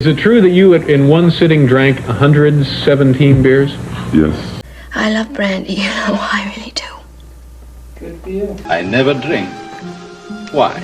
Is it true that you, in one sitting, drank 117 beers? Yes. I love brandy, you know, I really do. Good for you. I never drink. Why?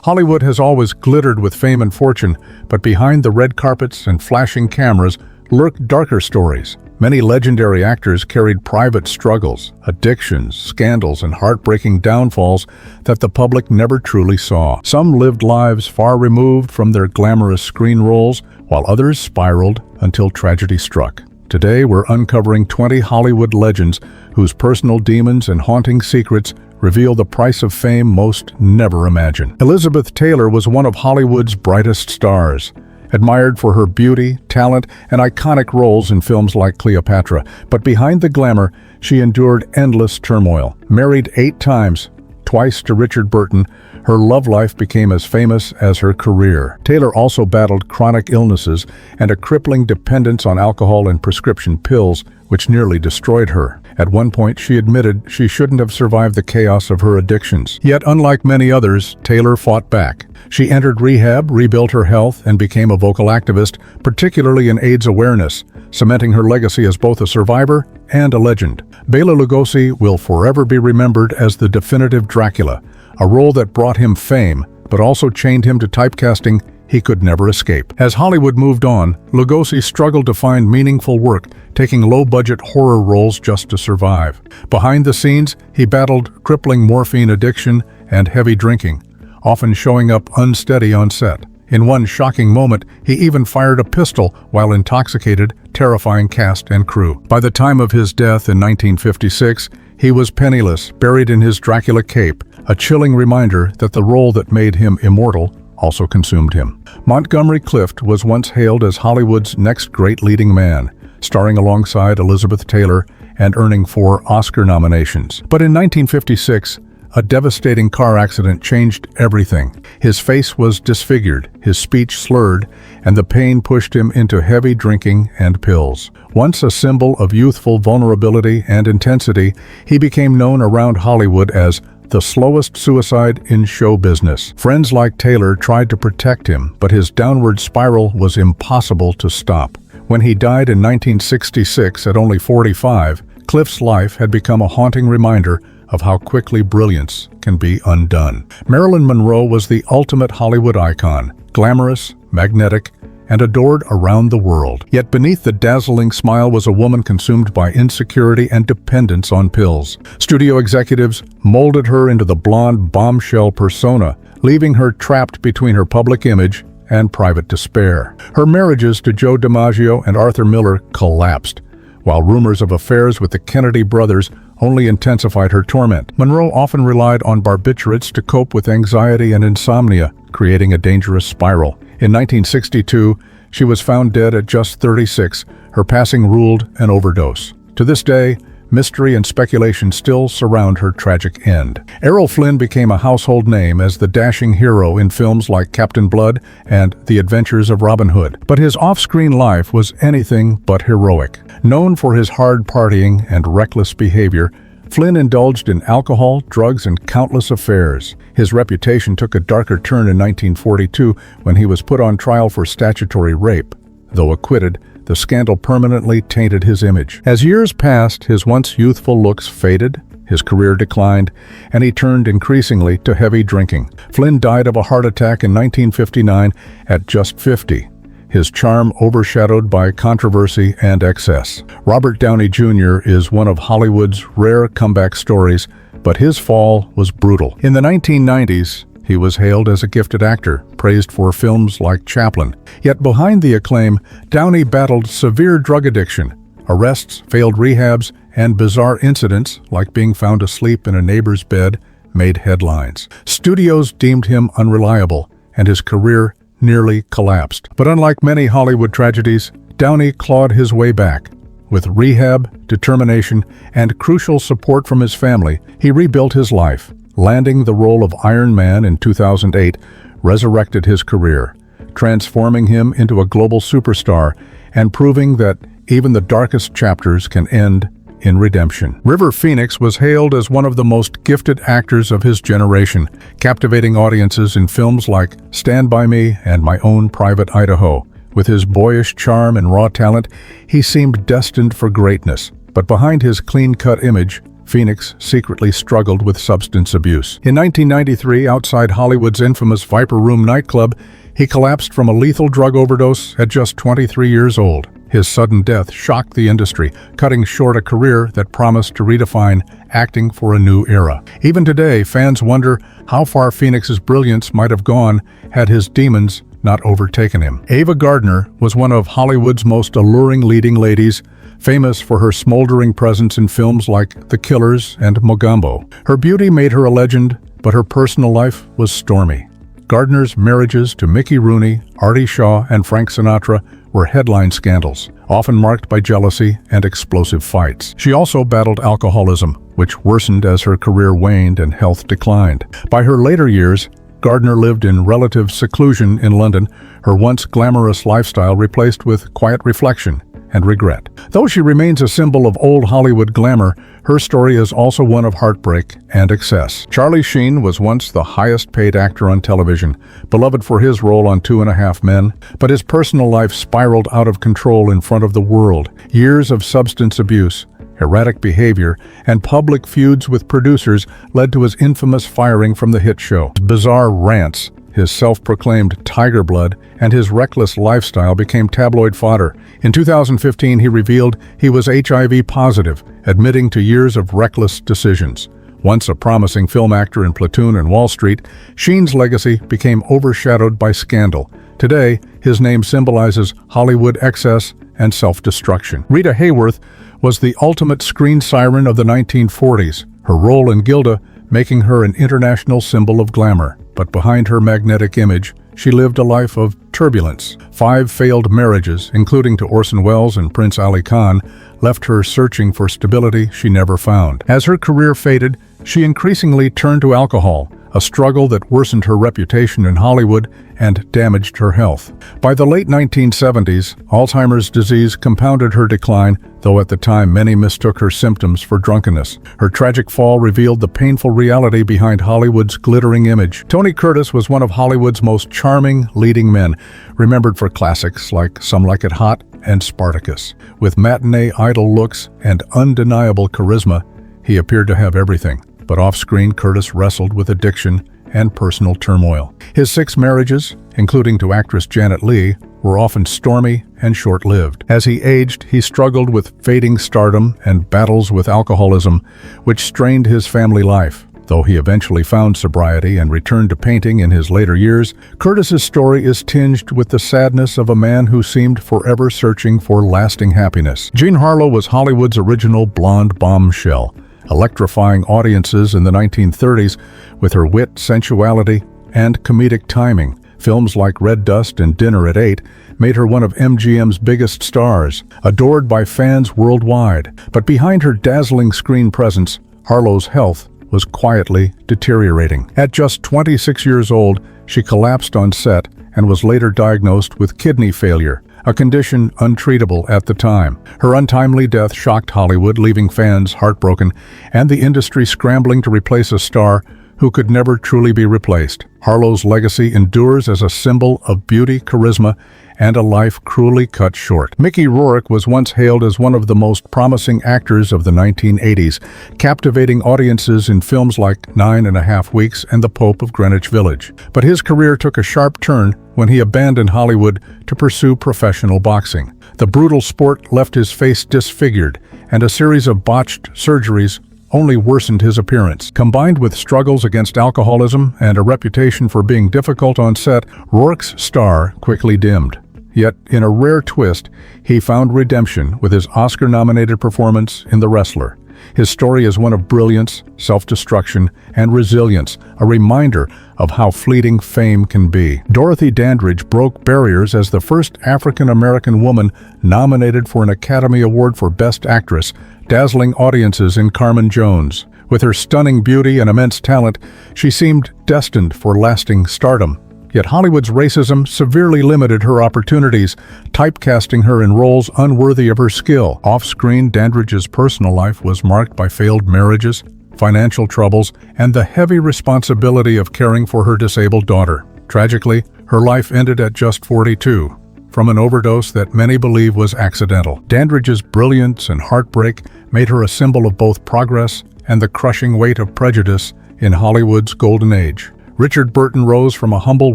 Hollywood has always glittered with fame and fortune, but behind the red carpets and flashing cameras lurk darker stories. Many legendary actors carried private struggles, addictions, scandals, and heartbreaking downfalls that the public never truly saw. Some lived lives far removed from their glamorous screen roles, while others spiraled until tragedy struck. Today, we're uncovering 20 Hollywood legends whose personal demons and haunting secrets reveal the price of fame most never imagine. Elizabeth Taylor was one of Hollywood's brightest stars. Admired for her beauty, talent, and iconic roles in films like Cleopatra. But behind the glamour, she endured endless turmoil. Married 8 times, twice to Richard Burton, her love life became as famous as her career. Taylor also battled chronic illnesses and a crippling dependence on alcohol and prescription pills, which nearly destroyed her. At one point, she admitted she shouldn't have survived the chaos of her addictions. Yet, unlike many others, Taylor fought back. She entered rehab, rebuilt her health, and became a vocal activist, particularly in AIDS awareness, cementing her legacy as both a survivor and a legend. Bela Lugosi will forever be remembered as the definitive Dracula, a role that brought him fame, but also chained him to typecasting he could never escape. As Hollywood moved on, Lugosi struggled to find meaningful work, taking low-budget horror roles just to survive. Behind the scenes, he battled crippling morphine addiction and heavy drinking, often showing up unsteady on set. In one shocking moment, he even fired a pistol while intoxicated, terrifying cast and crew. By the time of his death in 1956, he was penniless, buried in his Dracula cape, a chilling reminder that the role that made him immortal also consumed him. Montgomery Clift was once hailed as Hollywood's next great leading man, starring alongside Elizabeth Taylor and earning 4 Oscar nominations. But in 1956, a devastating car accident changed everything. His face was disfigured, his speech slurred, and the pain pushed him into heavy drinking and pills. Once a symbol of youthful vulnerability and intensity, he became known around Hollywood as the slowest suicide in show business. Friends like Taylor tried to protect him, but his downward spiral was impossible to stop. When he died in 1966 at only 45, Clift's life had become a haunting reminder of how quickly brilliance can be undone. Marilyn Monroe was the ultimate Hollywood icon, glamorous, magnetic, and adored around the world. Yet beneath the dazzling smile was a woman consumed by insecurity and dependence on pills. Studio executives molded her into the blonde bombshell persona, leaving her trapped between her public image and private despair. Her marriages to Joe DiMaggio and Arthur Miller collapsed, while rumors of affairs with the Kennedy brothers only intensified her torment. Monroe often relied on barbiturates to cope with anxiety and insomnia, creating a dangerous spiral. In 1962, she was found dead at just 36, her passing ruled an overdose. To this day, mystery and speculation still surround her tragic end. Errol Flynn became a household name as the dashing hero in films like Captain Blood and The Adventures of Robin Hood. But his off-screen life was anything but heroic. Known for his hard partying and reckless behavior, Flynn indulged in alcohol, drugs, and countless affairs. His reputation took a darker turn in 1942 when he was put on trial for statutory rape. Though acquitted, the scandal permanently tainted his image. As years passed, his once youthful looks faded, his career declined, and he turned increasingly to heavy drinking. Flynn died of a heart attack in 1959 at just 50. His charm overshadowed by controversy and excess. Robert Downey Jr. is one of Hollywood's rare comeback stories, but his fall was brutal. In the 1990s, he was hailed as a gifted actor, praised for films like Chaplin. Yet behind the acclaim, Downey battled severe drug addiction. Arrests, failed rehabs, and bizarre incidents, like being found asleep in a neighbor's bed, made headlines. Studios deemed him unreliable, and his career nearly collapsed. But unlike many Hollywood tragedies, Downey clawed his way back. With rehab, determination, and crucial support from his family, he rebuilt his life. Landing the role of Iron Man in 2008 resurrected his career, transforming him into a global superstar and proving that even the darkest chapters can end in redemption. River Phoenix was hailed as one of the most gifted actors of his generation, captivating audiences in films like Stand By Me and My Own Private Idaho, With his boyish charm and raw talent, he seemed destined for greatness. But behind his clean-cut image, Phoenix secretly struggled with substance abuse. In 1993, outside Hollywood's infamous Viper Room nightclub, he collapsed from a lethal drug overdose at just 23 years old. His sudden death shocked the industry, cutting short a career that promised to redefine acting for a new era. Even today, fans wonder how far Phoenix's brilliance might have gone had his demons not overtaken him. Ava Gardner was one of Hollywood's most alluring leading ladies, famous for her smoldering presence in films like The Killers and Mogambo. Her beauty made her a legend, but her personal life was stormy. Gardner's marriages to Mickey Rooney, Artie Shaw, and Frank Sinatra were headline scandals, often marked by jealousy and explosive fights. She also battled alcoholism, which worsened as her career waned and health declined. By her later years, Gardner lived in relative seclusion in London, her once glamorous lifestyle replaced with quiet reflection and regret. Though she remains a symbol of old Hollywood glamour, her story is also one of heartbreak and excess. Charlie Sheen was once the highest-paid actor on television, beloved for his role on 2.5 Men, but his personal life spiraled out of control in front of the world. Years of substance abuse, erratic behavior, and public feuds with producers led to his infamous firing from the hit show. His bizarre rants, his self-proclaimed tiger blood, and his reckless lifestyle became tabloid fodder. In 2015, he revealed he was HIV positive, admitting to years of reckless decisions. Once a promising film actor in Platoon and Wall Street, Sheen's legacy became overshadowed by scandal. Today, his name symbolizes Hollywood excess and self-destruction. Rita Hayworth was the ultimate screen siren of the 1940s, her role in Gilda making her an international symbol of glamour. But behind her magnetic image, she lived a life of turbulence. 5 failed marriages, including to Orson Welles and Prince Ali Khan, left her searching for stability she never found. As her career faded, she increasingly turned to alcohol, a struggle that worsened her reputation in Hollywood and damaged her health. By the late 1970s, Alzheimer's disease compounded her decline, though at the time many mistook her symptoms for drunkenness. Her tragic fall revealed the painful reality behind Hollywood's glittering image. Tony Curtis was one of Hollywood's most charming leading men, remembered for classics like Some Like It Hot and Spartacus. With matinee idol looks and undeniable charisma, he appeared to have everything. But off-screen, Curtis wrestled with addiction and personal turmoil. His 6 marriages, including to actress Janet Leigh, were often stormy and short-lived. As he aged, he struggled with fading stardom and battles with alcoholism, which strained his family life. Though he eventually found sobriety and returned to painting in his later years, Curtis's story is tinged with the sadness of a man who seemed forever searching for lasting happiness. Jean Harlow was Hollywood's original blonde bombshell, electrifying audiences in the 1930s with her wit, sensuality, and comedic timing. Films like Red Dust and Dinner at 8 made her one of MGM's biggest stars, adored by fans worldwide. But behind her dazzling screen presence, Harlow's health was quietly deteriorating. At just 26 years old, she collapsed on set and was later diagnosed with kidney failure, a condition untreatable at the time. Her untimely death shocked Hollywood, leaving fans heartbroken and the industry scrambling to replace a star who could never truly be replaced. Harlow's legacy endures as a symbol of beauty, charisma, and a life cruelly cut short. Mickey Rourke was once hailed as one of the most promising actors of the 1980s, captivating audiences in films like 9.5 Weeks and The Pope of Greenwich Village. But his career took a sharp turn when he abandoned Hollywood to pursue professional boxing. The brutal sport left his face disfigured, and a series of botched surgeries only worsened his appearance. Combined with struggles against alcoholism and a reputation for being difficult on set, Rourke's star quickly dimmed. Yet, in a rare twist, he found redemption with his Oscar-nominated performance in The Wrestler. His story is one of brilliance, self-destruction, and resilience, a reminder of how fleeting fame can be. Dorothy Dandridge broke barriers as the first African-American woman nominated for an Academy Award for Best Actress, dazzling audiences in Carmen Jones. With her stunning beauty and immense talent, she seemed destined for lasting stardom. Yet Hollywood's racism severely limited her opportunities, typecasting her in roles unworthy of her skill. Off-screen, Dandridge's personal life was marked by failed marriages, financial troubles, and the heavy responsibility of caring for her disabled daughter. Tragically, her life ended at just 42. from an overdose that many believe was accidental. Dandridge's brilliance and heartbreak made her a symbol of both progress and the crushing weight of prejudice in Hollywood's golden age. Richard Burton rose from a humble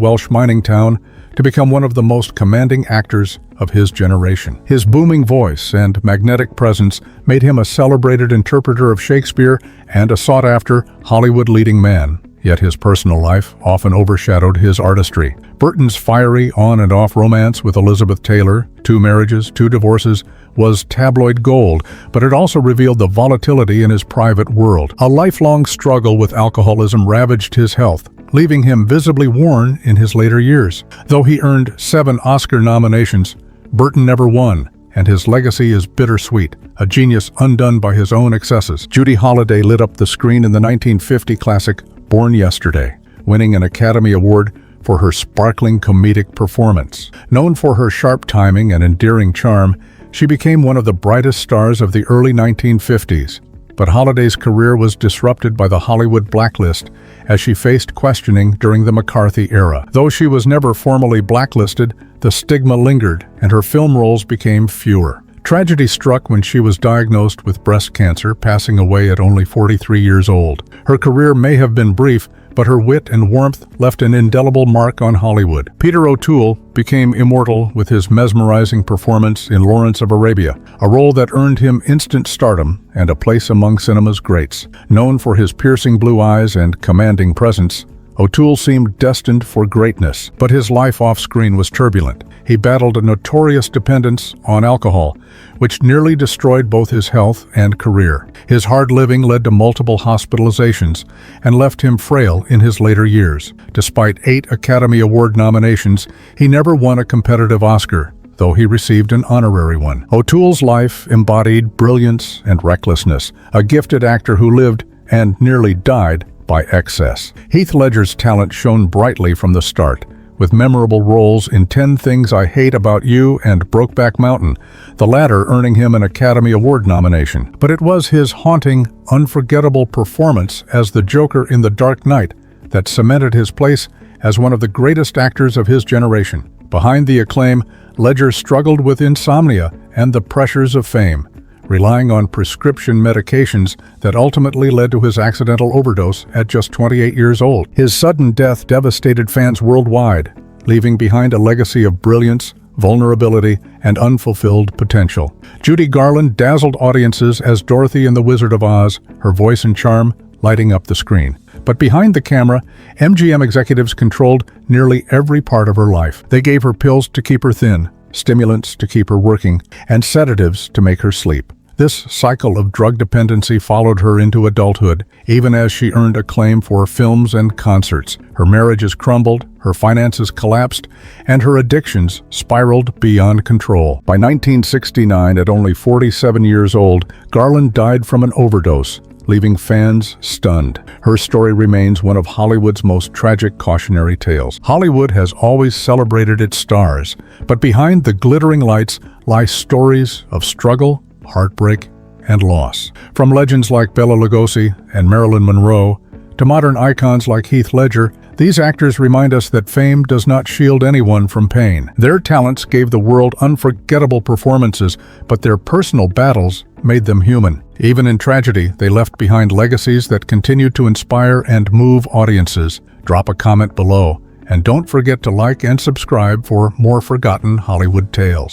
Welsh mining town to become one of the most commanding actors of his generation. His booming voice and magnetic presence made him a celebrated interpreter of Shakespeare and a sought-after Hollywood leading man. Yet his personal life often overshadowed his artistry. Burton's fiery on and off romance with Elizabeth Taylor, 2 marriages, 2 divorces, was tabloid gold, but it also revealed the volatility in his private world. A lifelong struggle with alcoholism ravaged his health, leaving him visibly worn in his later years. Though he earned 7 Oscar nominations, Burton never won, and his legacy is bittersweet, a genius undone by his own excesses. Judy Holliday lit up the screen in the 1950 classic Born Yesterday, winning an Academy Award for her sparkling comedic performance. Known for her sharp timing and endearing charm, she became one of the brightest stars of the early 1950s. But Holliday's career was disrupted by the Hollywood blacklist as she faced questioning during the McCarthy era. Though she was never formally blacklisted, the stigma lingered and her film roles became fewer. Tragedy struck when she was diagnosed with breast cancer, passing away at only 43 years old. Her career may have been brief, but her wit and warmth left an indelible mark on Hollywood. Peter O'Toole became immortal with his mesmerizing performance in Lawrence of Arabia, a role that earned him instant stardom and a place among cinema's greats. Known for his piercing blue eyes and commanding presence, O'Toole seemed destined for greatness, but his life off-screen was turbulent. He battled a notorious dependence on alcohol, which nearly destroyed both his health and career. His hard living led to multiple hospitalizations and left him frail in his later years. Despite 8 Academy Award nominations, he never won a competitive Oscar, though he received an honorary one. O'Toole's life embodied brilliance and recklessness, a gifted actor who lived and nearly died by excess. Heath Ledger's talent shone brightly from the start, with memorable roles in 10 Things I Hate About You and Brokeback Mountain, the latter earning him an Academy Award nomination. But it was his haunting, unforgettable performance as the Joker in The Dark Knight that cemented his place as one of the greatest actors of his generation. Behind the acclaim, Ledger struggled with insomnia and the pressures of fame, relying on prescription medications that ultimately led to his accidental overdose at just 28 years old. His sudden death devastated fans worldwide, leaving behind a legacy of brilliance, vulnerability, and unfulfilled potential. Judy Garland dazzled audiences as Dorothy in The Wizard of Oz, her voice and charm lighting up the screen. But behind the camera, MGM executives controlled nearly every part of her life. They gave her pills to keep her thin, stimulants to keep her working, and sedatives to make her sleep. This cycle of drug dependency followed her into adulthood, even as she earned acclaim for films and concerts. Her marriages crumbled, her finances collapsed, and her addictions spiraled beyond control. By 1969, at only 47 years old, Garland died from an overdose, leaving fans stunned. Her story remains one of Hollywood's most tragic cautionary tales. Hollywood has always celebrated its stars, but behind the glittering lights lie stories of struggle, heartbreak, and loss. From legends like Bela Lugosi and Marilyn Monroe to modern icons like Heath Ledger, these actors remind us that fame does not shield anyone from pain. Their talents gave the world unforgettable performances, but their personal battles made them human. Even in tragedy, they left behind legacies that continue to inspire and move audiences. Drop a comment below, and don't forget to like and subscribe for more forgotten Hollywood tales.